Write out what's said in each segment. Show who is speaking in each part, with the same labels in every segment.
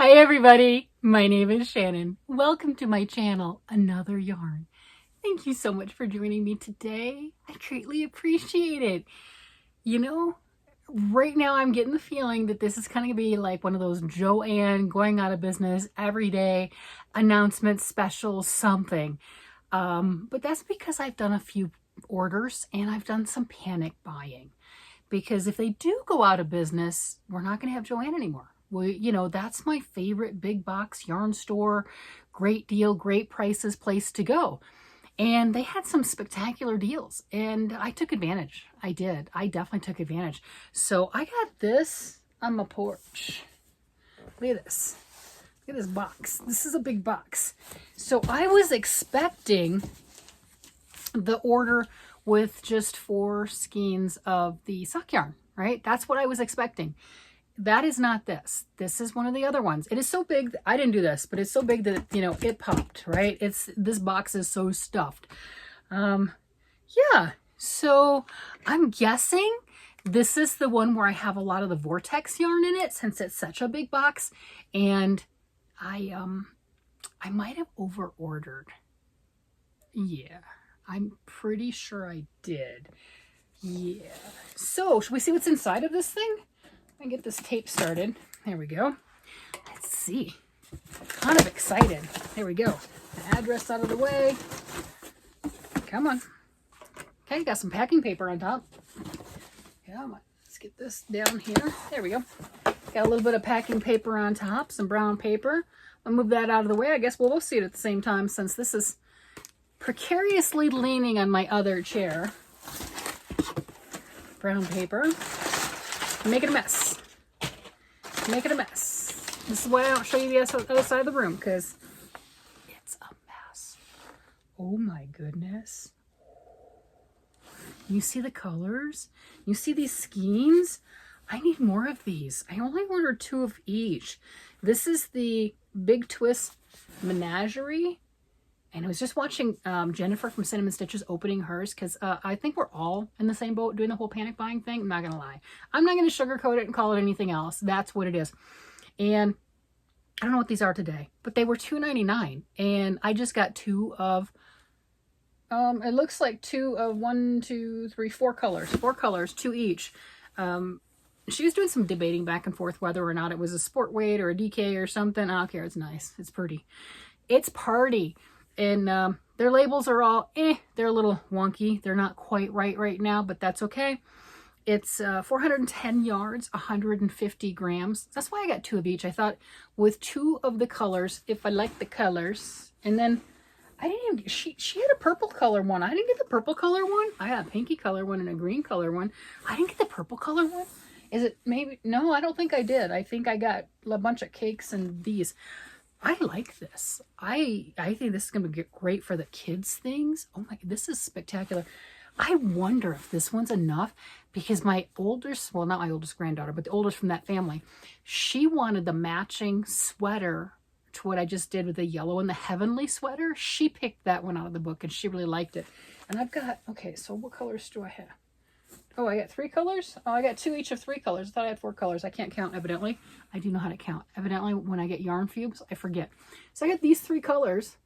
Speaker 1: Hi everybody, my name is Shannon. Welcome to my channel, Another Yarn. Thank you so much for joining me today. I greatly appreciate it. You know, right now I'm getting the feeling that this is kind of gonna be like one of those JoAnn going out of business every day announcement special something. But that's because I've done a few orders and I've done some panic buying. Because if they do go out of business, we're not gonna have JoAnn anymore. Well, you know, that's my favorite big box yarn store, great deal, great prices place to go. And they had some spectacular deals and I took advantage. I did. I definitely took advantage. So I got this on my porch. Look at this. Look at this box. This is a big box. So I was expecting the order with just 4 skeins of the sock yarn, right? That's what I was expecting. That is not this. This is one of the other ones. It is so big. I didn't do this, but it's so big that, you know, it popped, right? This box is so stuffed. Yeah. So I'm guessing this is the one where I have a lot of the vortex yarn in it since it's such a big box. And I might have over ordered. Yeah, I'm pretty sure I did. Yeah. So should we see what's inside of this thing? I get this tape started. There we go. Let's see. Kind of excited. There we go. The address out of the way. Come on. Okay, got some packing paper on top. Come on. Let's get this down here. There we go. Got a little bit of packing paper on top, some brown paper. I'll move that out of the way. I guess we'll both see it at the same time since this is precariously leaning on my other chair. Brown paper. Make it a mess. Make it a mess. This is why I don't show you the other side of the room, because it's a mess. Oh my goodness. You see the colors? You see these skeins? I need more of these. I only ordered 2 of each. This is the Big Twist Menagerie. And I was just watching Jennifer from Cinnamon Stitches opening hers because I think we're all in the same boat doing the whole panic buying thing. I'm not going to lie. I'm not going to sugarcoat it and call it anything else. That's what it is. And I don't know what these are today, but they were $2.99. And I just got 2 of, it looks like 2 of 1, 2, 3, 4 colors. 4 colors, 2 each. She was doing some debating back and forth whether or not it was a sport weight or a DK or something. I don't care. It's nice. It's pretty. It's party. And their labels are all, they're a little wonky. They're not quite right now, but that's okay. It's 410 yards, 150 grams. That's why I got 2 of each. I thought with 2 of the colors, if I like the colors, and then I didn't even, she had a purple color one. I didn't get the purple color one. I got a pinky color one and a green color one. I didn't get the purple color one. Is it maybe? No, I don't think I did. I think I got a bunch of cakes and these. I like this. I think this is going to be great for the kids' things. Oh my, this is spectacular. I wonder if this one's enough because my oldest, well, not my oldest granddaughter, but the oldest from that family, she wanted the matching sweater to what I just did with the yellow and the heavenly sweater. She picked that one out of the book and she really liked it. And I've got, okay, so what colors do I have? Oh, I got 3 colors? Oh, I got 2 each of 3 colors. I thought I had 4 colors. I can't count, evidently. I do know how to count. Evidently, when I get yarn fumes, I forget. So I got these 3 colors,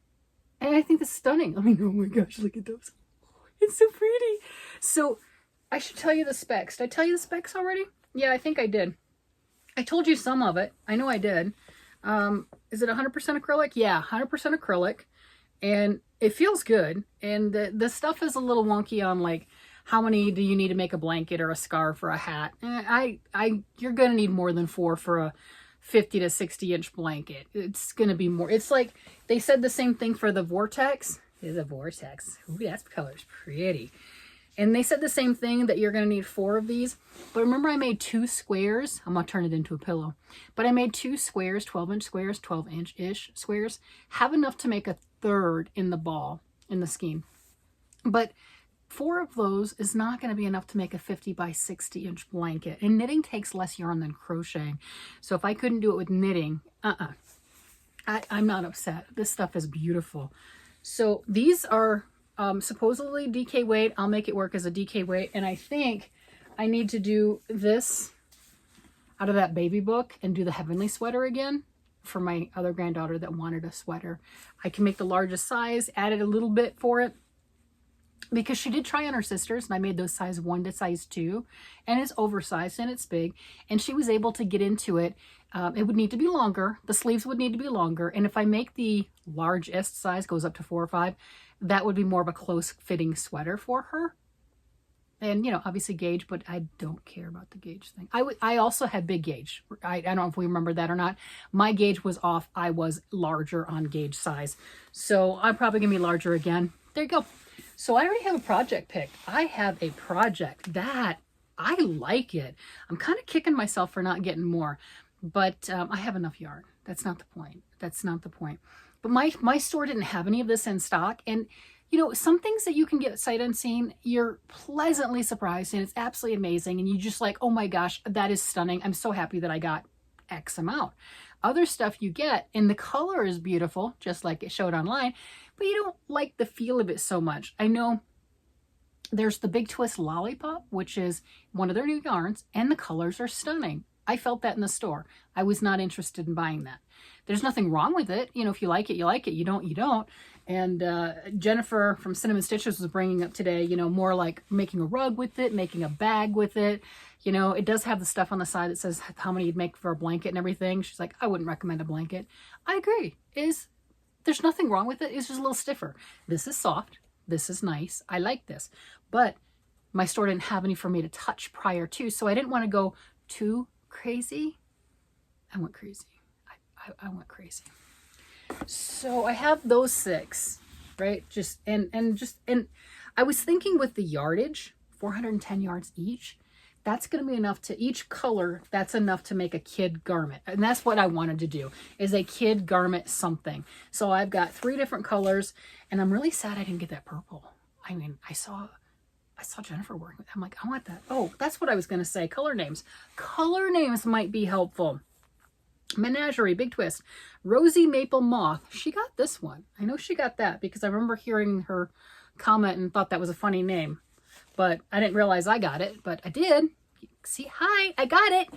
Speaker 1: and I think this is stunning. I mean, oh my gosh, look at those. It's so pretty. So I should tell you the specs. Did I tell you the specs already? Yeah, I think I did. I told you some of it. I know I did. Is it 100% acrylic? Yeah, 100% acrylic. And it feels good. And the stuff is a little wonky on, like, how many do you need to make a blanket or a scarf or a hat? You're going to need more than 4 for a 50 to 60 inch blanket. It's going to be more. It's like they said the same thing for the vortex. There's a vortex. Ooh, that color's pretty. And they said the same thing that you're going to need 4 of these. But remember I made 2 squares. I'm going to turn it into a pillow. But I made 2 squares, 12-inch squares, 12-inch-ish squares. Have enough to make a 3rd in the ball, in the skein. But 4 of those is not going to be enough to make a 50 by 60 inch blanket. And knitting takes less yarn than crocheting. So if I couldn't do it with knitting, I'm not upset. This stuff is beautiful. So these are supposedly DK weight. I'll make it work as a DK weight. And I think I need to do this out of that baby book and do the heavenly sweater again for my other granddaughter that wanted a sweater. I can make the largest size, added a little bit for it, because she did try on her sisters, and I made those size 1 to size 2, and it's oversized and it's big, and she was able to get into it. It would need to be longer. The sleeves would need to be longer, and if I make the largest size, goes up to 4 or 5, that would be more of a close fitting sweater for her. And, you know, obviously gauge, but I don't care about the gauge thing. I also had big gauge. I don't know if we remember that or not. My gauge was off. I was larger on gauge size. So I'm probably going to be larger again. There you go. So I already have a project picked. I have a project that I like it. I'm kind of kicking myself for not getting more, but I have enough yarn. That's not the point. That's not the point. But my store didn't have any of this in stock. And you know, some things that you can get sight unseen, you're pleasantly surprised and it's absolutely amazing. And you just like, oh my gosh, that is stunning. I'm so happy that I got X amount. Other stuff you get and the color is beautiful, just like it showed online, but you don't like the feel of it so much. I know there's the Big Twist Lollipop, which is one of their new yarns, and the colors are stunning. I felt that in the store. I was not interested in buying that. There's nothing wrong with it. You know, if you like it, you like it. You don't, you don't. And Jennifer from Cinnamon Stitches was bringing up today, you know, more like making a rug with it, making a bag with it. You know, it does have the stuff on the side that says how many you'd make for a blanket and everything. She's like, I wouldn't recommend a blanket. I agree. There's nothing wrong with it. It's just a little stiffer. This is soft. This is nice. I like this. But my store didn't have any for me to touch prior to, so I didn't want to go too crazy. I went crazy. I went crazy. So I have those 6, right? And I was thinking with the yardage, 410 yards each, that's going to be enough to each color. That's enough to make a kid garment. And that's what I wanted to do, is a kid garment something. So I've got 3 different colors, and I'm really sad I didn't get that purple. I mean, I saw Jennifer working with it. I'm like, I want that. Oh, that's what I was going to say. Color names. Color names might be helpful. Menagerie, Big Twist, Rosy Maple Moth. She got this one. I know she got that because I remember hearing her comment and thought that was a funny name. But I didn't realize I got it, but I did. See, hi, I got it.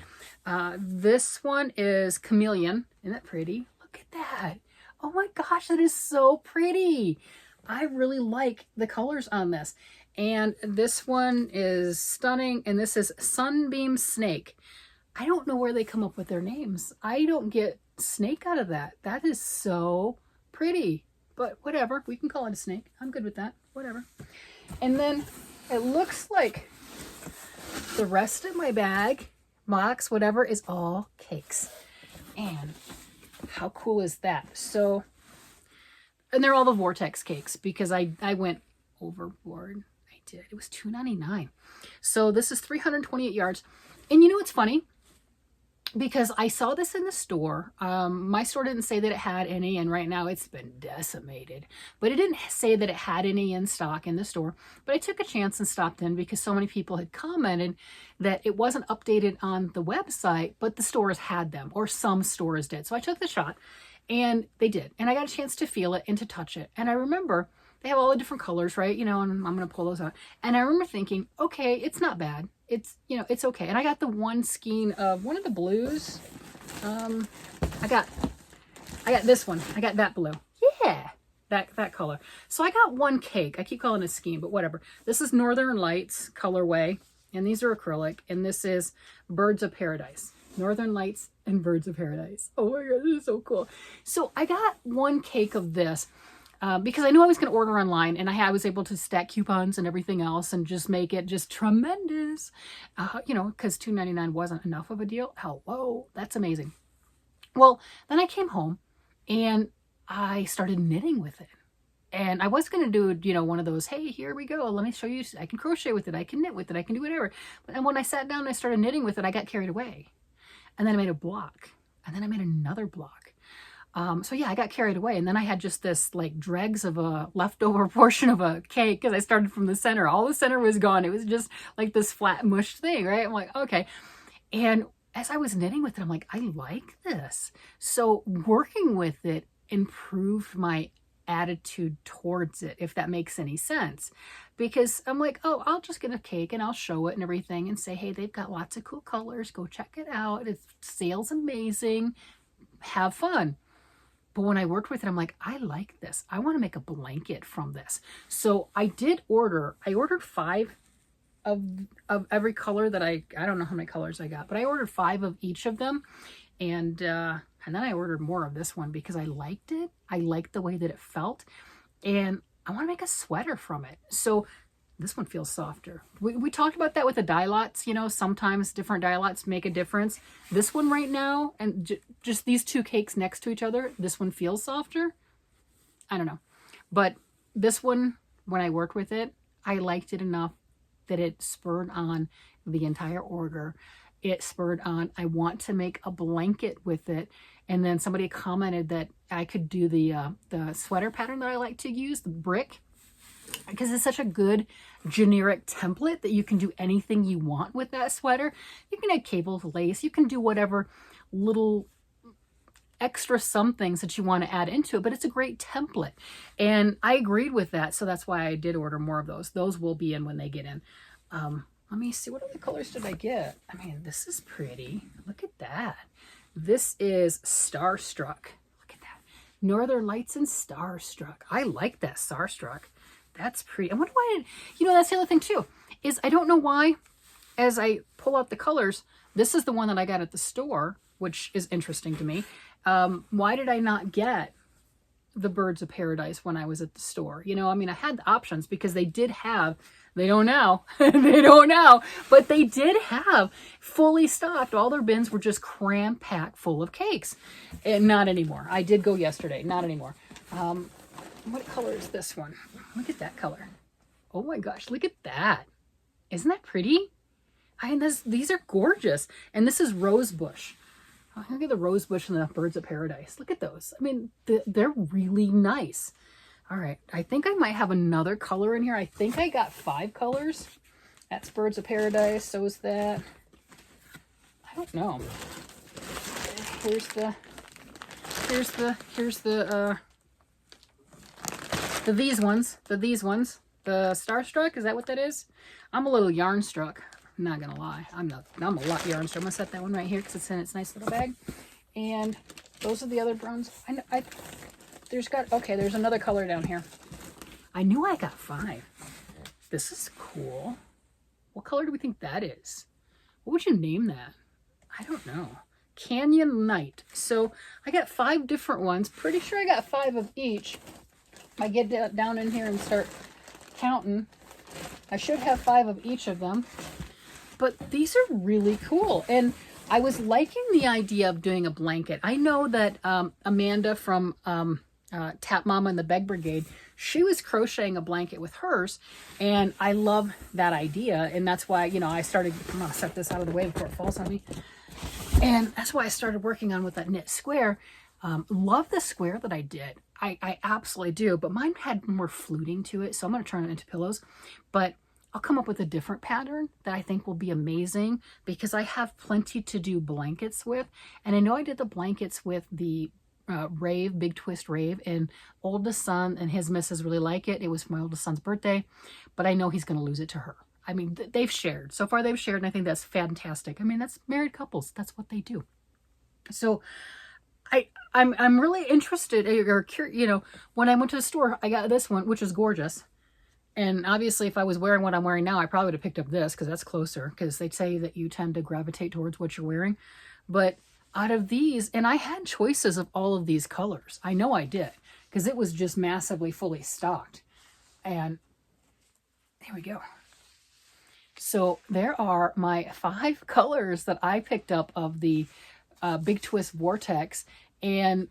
Speaker 1: This one is Chameleon. Isn't that pretty? Look at that. Oh my gosh, that is so pretty. I really like the colors on this. And this one is stunning. And this is Sunbeam Snake. I don't know where they come up with their names. I don't get snake out of that. That is so pretty. But whatever, we can call it a snake. I'm good with that. Whatever. And then it looks like the rest of my bag, box, whatever, is all cakes. And how cool is that? So, and they're all the vortex cakes because I went overboard. I did. It was $2.99. So this is 328 yards. And you know what's funny? Because I saw this in the store. My store didn't say that it had any, and right now it's been decimated. But it didn't say that it had any in stock in the store. But I took a chance and stopped in because so many people had commented that it wasn't updated on the website, but the stores had them, or some stores did. So I took the shot, and they did. And I got a chance to feel it and to touch it. And I remember they have all the different colors, right? You know, and I'm going to pull those out. And I remember thinking, okay, it's not bad. It's, you know, it's okay. And I got the one skein of one of the blues. I got this one. I got that blue. Yeah, that color. So I got one cake. I keep calling it a skein, but whatever. This is Northern Lights colorway, and these are acrylic, and this is Birds of Paradise. Northern Lights and Birds of Paradise. Oh my God, this is so cool. So I got one cake of this. Because I knew I was going to order online, and I was able to stack coupons and everything else and just make it just tremendous. You know, because $2.99 wasn't enough of a deal. Hello, that's amazing. Well, then I came home and I started knitting with it. And I was going to do, you know, one of those, hey, here we go. Let me show you. I can crochet with it. I can knit with it. I can do whatever. But when I sat down and I started knitting with it, I got carried away. And then I made a block. And then I made another block. So yeah, I got carried away, and then I had just this like dregs of a leftover portion of a cake because I started from the center. All the center was gone. It was just like this flat mushed thing, right? I'm like, okay. And as I was knitting with it, I'm like, I like this. So working with it improved my attitude towards it, if that makes any sense. Because I'm like, oh, I'll just get a cake and I'll show it and everything and say, hey, they've got lots of cool colors. Go check it out. It sales amazing. have fun. But when I worked with it, I'm like, I like this. I want to make a blanket from this. So I ordered 5 of every color that I don't know how many colors I got, but I ordered 5 of each of them. And then I ordered more of this one because I liked it. I liked the way that it felt. And I want to make a sweater from it. So this one feels softer. We talked about that with the dye lots. You know, sometimes different dye lots make a difference. This one right now, and just these 2 cakes next to each other, this one feels softer. I don't know. But this one, when I worked with it, I liked it enough that it spurred on the entire order. It spurred on, I want to make a blanket with it. And then somebody commented that I could do the sweater pattern that I like to use, the brick, because it's such a good generic template that you can do anything you want with that sweater. You can add cable, lace, you can do whatever little extra somethings that you want to add into it, but it's a great template. And I agreed with that, so that's why I did order more of those. Those will be in when they get in. Let me see, what other colors did I get? I mean, this is pretty. Look at that. This is Starstruck. Look at that. Northern Lights and Starstruck. I like that Starstruck. That's pretty. I wonder why, that's the other thing too, is I don't know why, as I pull out the colors, this is the one that I got at the store, which is interesting to me. Why did I not get the Birds of Paradise when I was at the store? I mean, I had the options because they did have, they don't now, they don't now, but they did have fully stocked. All their bins were just cram-packed full of cakes. And not anymore. I did go yesterday, not anymore. What color is this one? Look at that color. Oh my gosh, look at that. Isn't that pretty? These are gorgeous. And this is Rosebush. Oh, look at the Rosebush and the Birds of Paradise. Look at those. I mean, they're really nice. All right, I think I might have another color in here. I think I got 5 colors. That's Birds of Paradise. So is that. I don't know. Here's these ones. The Starstruck, is that what that is? I'm a little yarn struck. I'm not gonna lie. I'm a lot yarn struck. I'm gonna set that one right here because it's in its nice little bag. And those are the other browns. There's another color down here. I knew I got 5. This is cool. What color do we think that is? What would you name that? I don't know. Canyon Night. So I got 5 different ones. Pretty sure I got 5 of each. I get down in here and start counting. I should have 5 of each of them. But these are really cool. And I was liking the idea of doing a blanket. I know that Amanda from Tap Mama and the Beg Brigade, she was crocheting a blanket with hers. And I love that idea. And that's why, I started, I'm going to set this out of the way before it falls on me. And that's why I started working on with that knit square. Love the square that I did. I absolutely do. But mine had more fluting to it. So I'm going to turn it into pillows. But I'll come up with a different pattern that I think will be amazing because I have plenty to do blankets with. And I know I did the blankets with the Rave, Big Twist Rave, and oldest son and his missus really like it. It was for my oldest son's birthday, but I know he's going to lose it to her. I mean, they've shared. So far they've shared, and I think that's fantastic. I mean, that's married couples. That's what they do. So I'm really interested, or when I went to the store, I got this one, which is gorgeous. And obviously, if I was wearing what I'm wearing now, I probably would have picked up this because that's closer, because they say that you tend to gravitate towards what you're wearing. But out of these, and I had choices of all of these colors. I know I did because it was just massively fully stocked. And there we go. So there are my 5 colors that I picked up of the Big Twist Vortex. And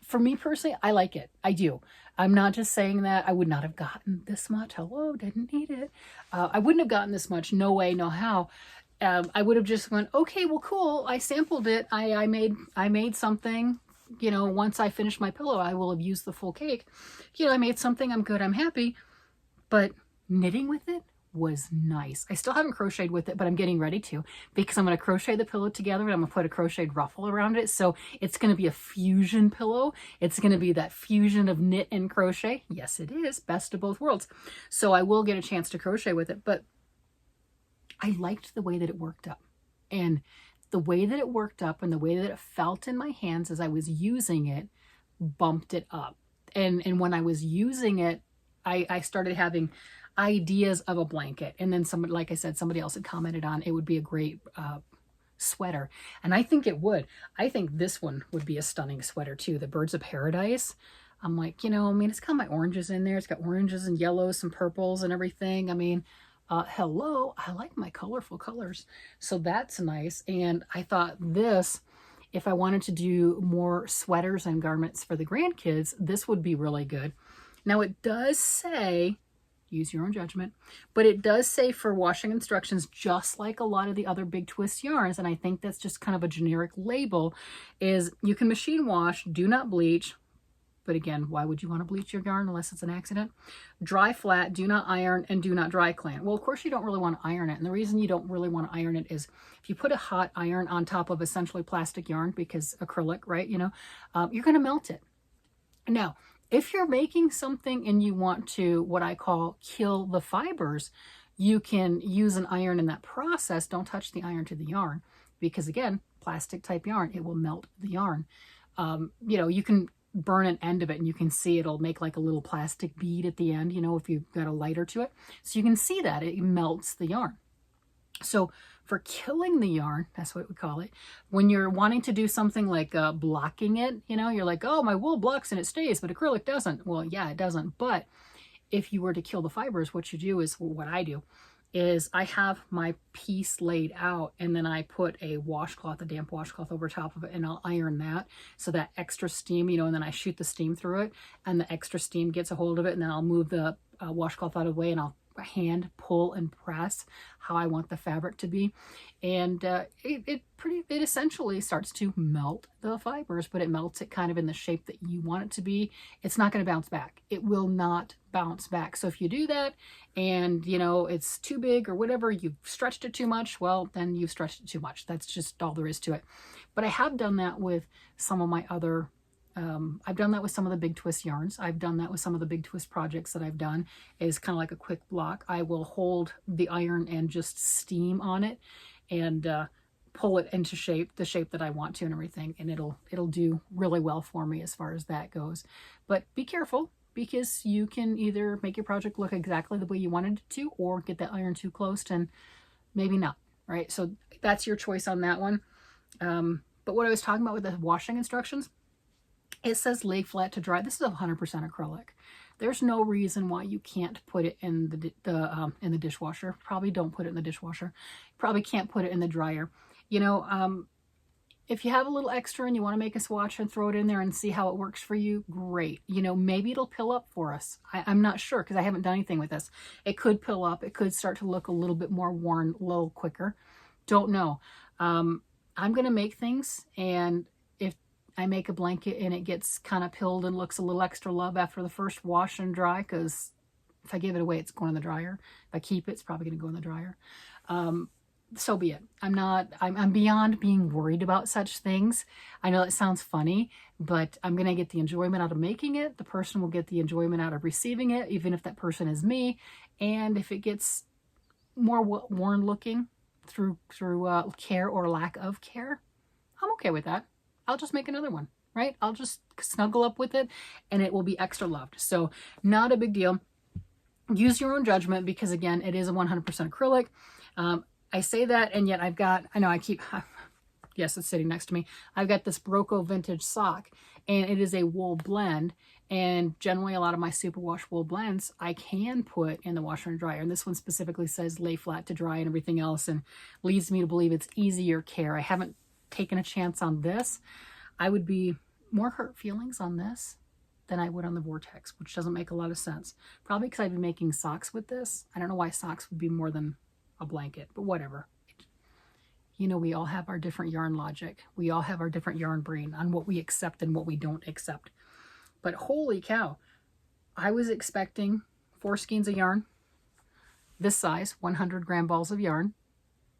Speaker 1: for me personally, I like it. I do. I'm not just saying that. I would not have gotten this much. Hello, didn't need it. I wouldn't have gotten this much. No way, no how. I would have just went, okay, well, cool. I sampled it. I made something. Once I finish my pillow, I will have used the full cake. I made something. I'm good. I'm happy. But knitting with it was nice. I still haven't crocheted with it, but I'm getting ready to, because I'm going to crochet the pillow together and I'm going to put a crocheted ruffle around it. So it's going to be a fusion pillow. It's going to be that fusion of knit and crochet. Yes, it is. Best of both worlds. So I will get a chance to crochet with it, but I liked the way that it worked up. And the way that it worked up and the way that it felt in my hands as I was using it bumped it up. And when I was using it, I started having ideas of a blanket. And then somebody, like I said, somebody else had commented on it would be a great sweater. And I think it would. I think this one would be a stunning sweater too. The Birds of Paradise. I'm like, you know, I mean, it's got my oranges in there. It's got oranges and yellows, some purples and everything. I mean, hello, I like my colorful colors. So that's nice. And I thought this, if I wanted to do more sweaters and garments for the grandkids, this would be really good. Now it does say, use your own judgment, but it does say for washing instructions, just like a lot of the other Big Twist yarns, and I think that's just kind of a generic label, is you can machine wash, do not bleach, but again, why would you want to bleach your yarn unless it's an accident? Dry flat, do not iron, and do not dry clamp. Well, of course you don't really want to iron it, and the reason you don't really want to iron it is if you put a hot iron on top of essentially plastic yarn, because acrylic, right, you know, you're going to melt it. Now, if you're making something and you want to, what I call, kill the fibers, you can use an iron in that process. Don't touch the iron to the yarn because, again, plastic type yarn, it will melt the yarn. You know, you can burn an end of it and you can see it'll make like a little plastic bead at the end, you know, if you've got a lighter to it. So you can see that it melts the yarn. So for killing the yarn, that's what we call it, when you're wanting to do something like blocking it, you know, you're like, oh, my wool blocks and it stays, but acrylic doesn't. Well, yeah, it doesn't. But if you were to kill the fibers, what you do is, well, what I do is I have my piece laid out and then I put a washcloth, a damp washcloth over top of it, and I'll iron that. So that extra steam, you know, and then I shoot the steam through it and the extra steam gets a hold of it, and then I'll move the washcloth out of the way and I'll hand pull and press how I want the fabric to be, and it essentially starts to melt the fibers, but it melts it kind of in the shape that you want it to be. It's not going to bounce back. It will not bounce back. So if you do that and you know it's too big or whatever, you've stretched it too much, well then you've stretched it too much. That's just all there is to it. But I have done that with some of my other I've done that with some of the Big Twist yarns. I've done that with some of the Big Twist projects that I've done, is kind of like a quick block. I will hold the iron and just steam on it and pull it into shape, the shape that I want to and everything. And it'll do really well for me as far as that goes. But be careful, because you can either make your project look exactly the way you wanted it to, or get that iron too close and maybe not, right? So that's your choice on that one. But what I was talking about with the washing instructions, it says lay flat to dry. This is 100% acrylic. There's no reason why you can't put it in the dishwasher. Probably don't put it in the dishwasher. Probably can't put it in the dryer. You know, if you have a little extra and you want to make a swatch and throw it in there and see how it works for you, great. You know, maybe it'll pill up for us. I'm not sure because I haven't done anything with this. It could pill up. It could start to look a little bit more worn, a little quicker. Don't know. I'm going to make things, and if I make a blanket and it gets kind of pilled and looks a little extra love after the first wash and dry, because if I give it away, it's going in the dryer. If I keep it, it's probably going to go in the dryer. So be it. I'm beyond being worried about such things. I know that sounds funny, but I'm going to get the enjoyment out of making it. The person will get the enjoyment out of receiving it, even if that person is me. And if it gets more worn looking through care or lack of care, I'm okay with that. I'll just make another one, right? I'll just snuggle up with it and it will be extra loved. So not a big deal. Use your own judgment, because again, it is a 100% acrylic. I say that, and yet yes, it's sitting next to me. I've got this Broco vintage sock, and it is a wool blend. And generally a lot of my superwash wool blends I can put in the washer and dryer. And this one specifically says lay flat to dry and everything else, and leads me to believe it's easier care. I haven't taken a chance on this. I would be more hurt feelings on this than I would on the Vortex, which doesn't make a lot of sense. Probably because I've been making socks with this. I don't know why socks would be more than a blanket, but whatever. You know, we all have our different yarn logic. We all have our different yarn brain on what we accept and what we don't accept. But holy cow, I was expecting 4 skeins of yarn, this size, 100-gram balls of yarn.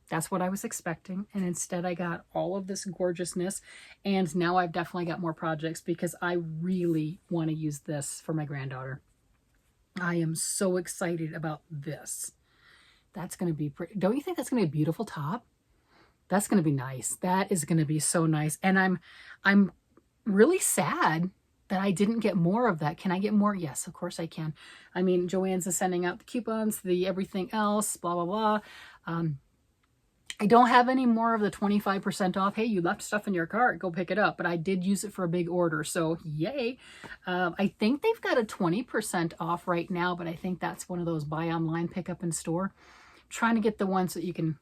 Speaker 1: That's what I was expecting. And instead I got all of this gorgeousness. And now I've definitely got more projects, because I really want to use this for my granddaughter. I am so excited about this. That's going to be pretty. Don't you think that's going to be a beautiful top? That's going to be nice. That is going to be so nice. And I'm really sad that I didn't get more of that. Can I get more? Yes, of course I can. I mean, JoAnn's is sending out the coupons, the everything else, blah, blah, blah. I don't have any more of the 25% off. Hey, you left stuff in your cart, go pick it up. But I did use it for a big order, so yay. I think they've got a 20% off right now, but I think that's one of those buy online, pick up in store. I'm trying to get the ones that you can,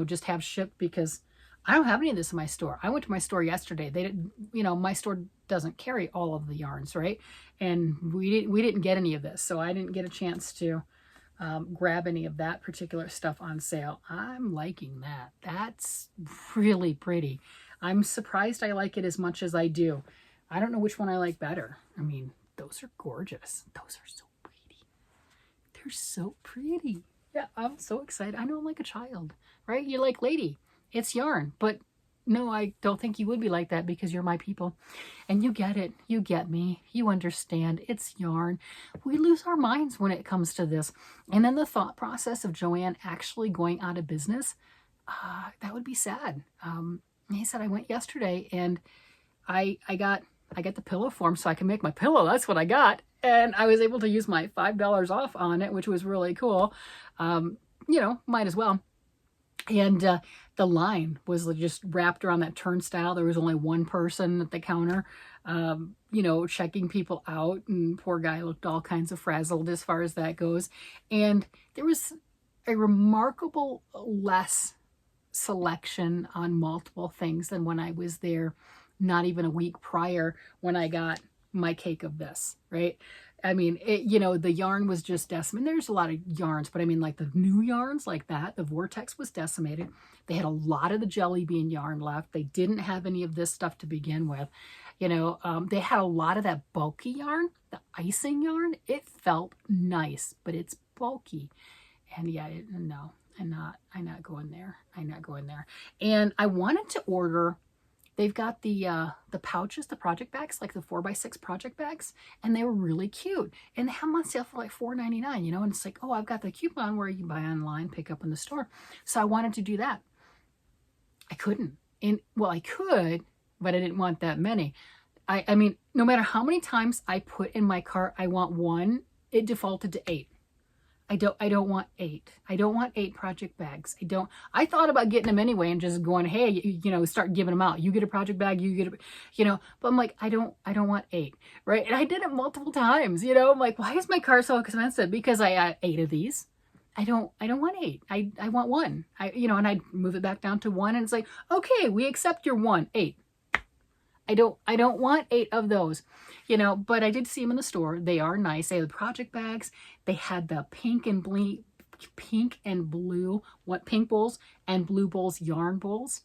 Speaker 1: just have shipped, because I don't have any of this in my store. I went to my store yesterday. They didn't, my store doesn't carry all of the yarns, right? And we didn't get any of this, so I didn't get a chance to grab any of that particular stuff on sale. I'm liking that. That's really pretty. I'm surprised I like it as much as I do. I don't know which one I like better. I mean, those are gorgeous. Those are so pretty. They're so pretty. Yeah, I'm so excited. I know I'm like a child, right? You're like, lady, it's yarn. But no, I don't think you would be like that, because you're my people. And you get it. You get me. You understand. It's yarn. We lose our minds when it comes to this. And then the thought process of JoAnn actually going out of business, that would be sad. He said, I went yesterday and I got the pillow form so I can make my pillow. That's what I got. And I was able to use my $5 off on it, which was really cool. Might as well. And the line was just wrapped around that turnstile. There was only one person at the counter, checking people out. And poor guy looked all kinds of frazzled as far as that goes. And there was a remarkable less selection on multiple things than when I was there not even a week prior, when I got my cake of this, right? I mean, the yarn was just decimated. There's a lot of yarns, but I mean, like the new yarns like that, the vortex was decimated. They had a lot of the jelly bean yarn left. They didn't have any of this stuff to begin with. They had a lot of that bulky yarn, the icing yarn. It felt nice, but it's bulky. And yeah, no, I'm not going there. I'm not going there. And I wanted to order. They've got the pouches, the project bags, like the 4x6 project bags, and they were really cute. And they have them on sale for like $4.99, and it's like, oh, I've got the coupon where you can buy online, pick up in the store. So I wanted to do that. I couldn't. I could, but I didn't want that many. I mean, no matter how many times I put in my cart, I want one, it defaulted to 8. I don't want 8. I don't want 8 project bags. I thought about getting them anyway and just going, hey, start giving them out. You get a project bag, you get but I'm like, I don't want 8, right? And I did it multiple times, I'm like, why is my car so expensive? Because I got 8 of these. I don't want 8. I want 1. And I'd move it back down to 1, and it's like, okay, we accept your 1, 8. I don't want 8 of those, but I did see them in the store. They are nice. They have the project bags. They had the pink and blue, pink bowls and blue bowls, yarn bowls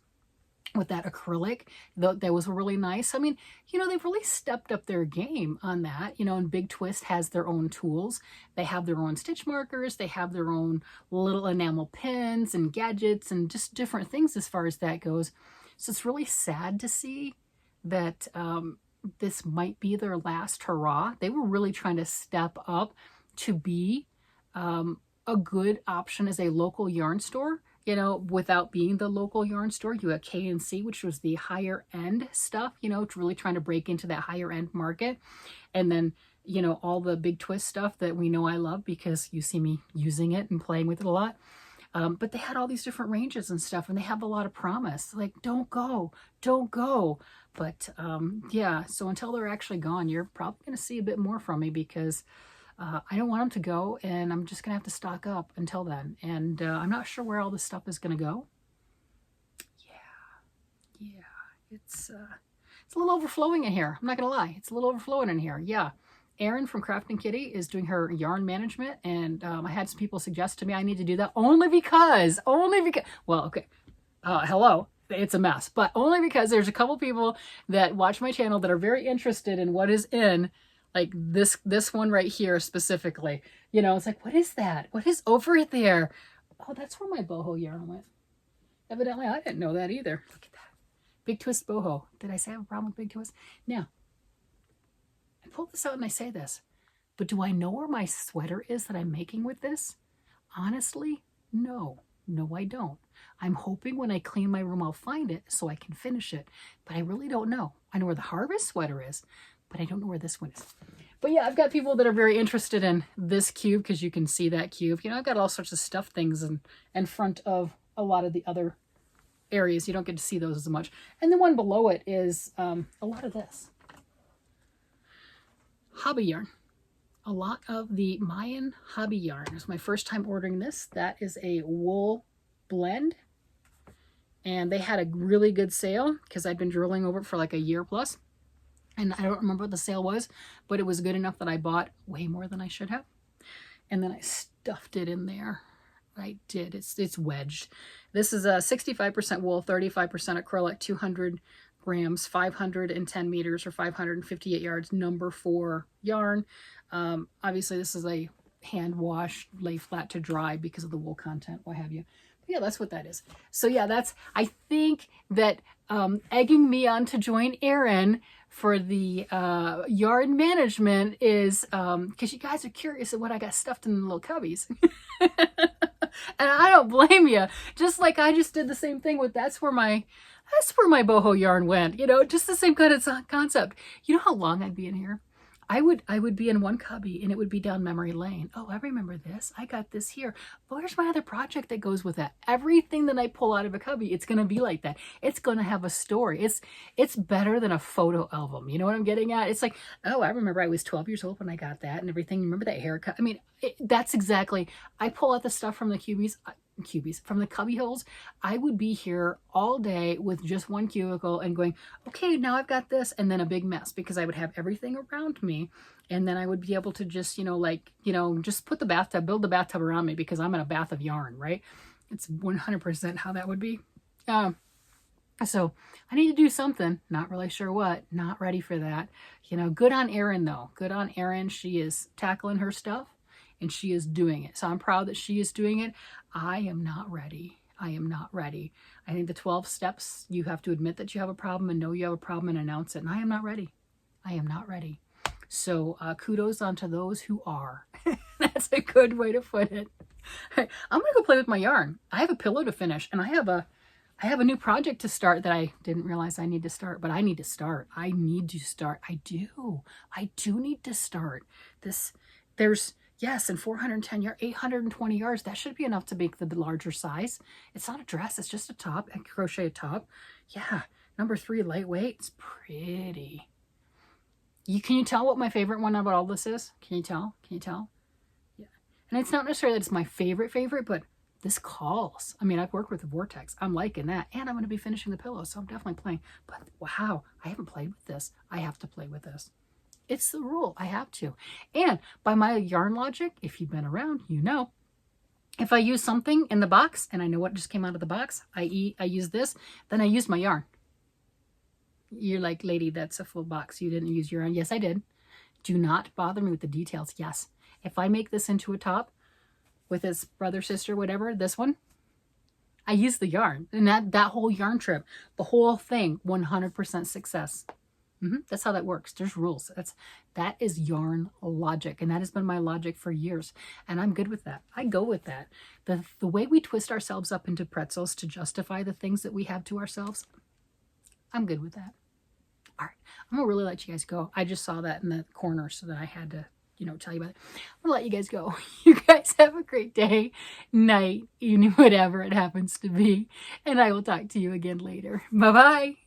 Speaker 1: with that acrylic. That was really nice. I mean, they've really stepped up their game on that, and Big Twist has their own tools. They have their own stitch markers. They have their own little enamel pins and gadgets and just different things as far as that goes. So it's really sad to see that this might be their last hurrah. They were really trying to step up to be a good option as a local yarn store, without being the local yarn store. You had K&C, which was the higher end stuff, really trying to break into that higher end market. And then, all the Big Twist stuff that we know I love, because you see me using it and playing with it a lot. But they had all these different ranges and stuff, and they have a lot of promise. Like, don't go. But yeah, so until they're actually gone, you're probably going to see a bit more from me, because I don't want them to go, and I'm just going to have to stock up until then. And I'm not sure where all this stuff is going to go. Yeah, it's a little overflowing in here. I'm not going to lie. It's a little overflowing in here. Yeah. Erin from Crafting Kitty is doing her yarn management, and I had some people suggest to me I need to do that only because, well, okay, hello, it's a mess, but only because there's a couple people that watch my channel that are very interested in what is in, like this one right here specifically. It's like, what is that? What is over there? Oh, that's where my boho yarn went. Evidently, I didn't know that either. Look at that. Big Twist boho. Did I say I have a problem with Big Twist? Now, I pull this out and I say this, but do I know where my sweater is that I'm making with this? Honestly, no, I don't. I'm hoping when I clean my room, I'll find it so I can finish it. But I really don't know. I know where the harvest sweater is, but I don't know where this one is. But yeah, I've got people that are very interested in this cube because you can see that cube. You know, I've got all sorts of stuffed things in front of a lot of the other areas. You don't get to see those as much. And the one below it is a lot of this. Hobby yarn. A lot of the Mayan hobby yarn. It was my first time ordering this. That is a wool blend. And they had a really good sale because I'd been drilling over it for like a year plus. And I don't remember what the sale was, but it was good enough that I bought way more than I should have. And then I stuffed it in there. I did. It's wedged. This is a 65% wool, 35% acrylic, 200 grams, 510 meters or 558 yards, number 4 yarn. Obviously, this is a hand wash, lay flat to dry because of the wool content, what have you. But yeah, that's what that is. So yeah, I think that egging me on to join Erin for the yard management is because you guys are curious of what I got stuffed in the little cubbies. And I don't blame you. Just like I just did the same thing with that's where my boho yarn went. You know, just the same kind of concept. You know how long I'd be in here? I would be in one cubby and it would be down memory lane. Oh, I remember this. I got this here. But where's my other project that goes with that? Everything that I pull out of a cubby, it's going to be like that. It's going to have a story. It's better than a photo album. You know what I'm getting at? It's like, oh, I remember I was 12 years old when I got that and everything. Remember that haircut? I mean, that's exactly, I pull out the stuff from the from the cubby holes. I would be here all day with just one cubicle and going, okay, now I've got this, and then a big mess because I would have everything around me, and then I would be able to just, just put build the bathtub around me because I'm in a bath of yarn, right? It's 100% how that would be. So I need to do something. Not really sure what. Not ready for that. Good on Erin though. Good on Erin. She is tackling her stuff. And she is doing it. So I'm proud that she is doing it. I am not ready. I am not ready. I think the 12 steps, you have to admit that you have a problem and know you have a problem and announce it. And I am not ready. I am not ready. So kudos on to those who are. That's a good way to put it. I'm going to go play with my yarn. I have a pillow to finish and I have a new project to start that I didn't realize I need to start, but I need to start. I need to start. I do need to start. Yes, and 410 yards, 820 yards, that should be enough to make the larger size. It's not a dress, it's just a top, a crochet top. Yeah, number 3, lightweight. It's pretty. Can you tell what my favorite one about all this is? Can you tell? Yeah. And it's not necessarily that it's my favorite, but this calls. I mean, I've worked with the vortex. I'm liking that. And I'm going to be finishing the pillow, so I'm definitely playing. But wow, I haven't played with this. I have to play with this. It's the rule. I have to. And by my yarn logic, if you've been around, you know, if I use something in the box and I know what just came out of the box, i.e. I use this, then I use my yarn. You're like, lady, that's a full box. You didn't use your yarn. Yes, I did. Do not bother me with the details. Yes. If I make this into a top with his brother, sister, whatever, this one, I use the yarn. And that whole yarn trip, the whole thing, 100% success. That's how that works. There's rules. That is yarn logic, and that has been my logic for years, and I'm good with that. I go with that. The way we twist ourselves up into pretzels to justify the things that we have to ourselves, I'm good with that. All right, I'm gonna really let you guys go. I just saw that in the corner, so that I had to, tell you about it. I'm gonna let you guys go. You guys have a great day, night, evening, whatever it happens to be, and I will talk to you again later. Bye bye.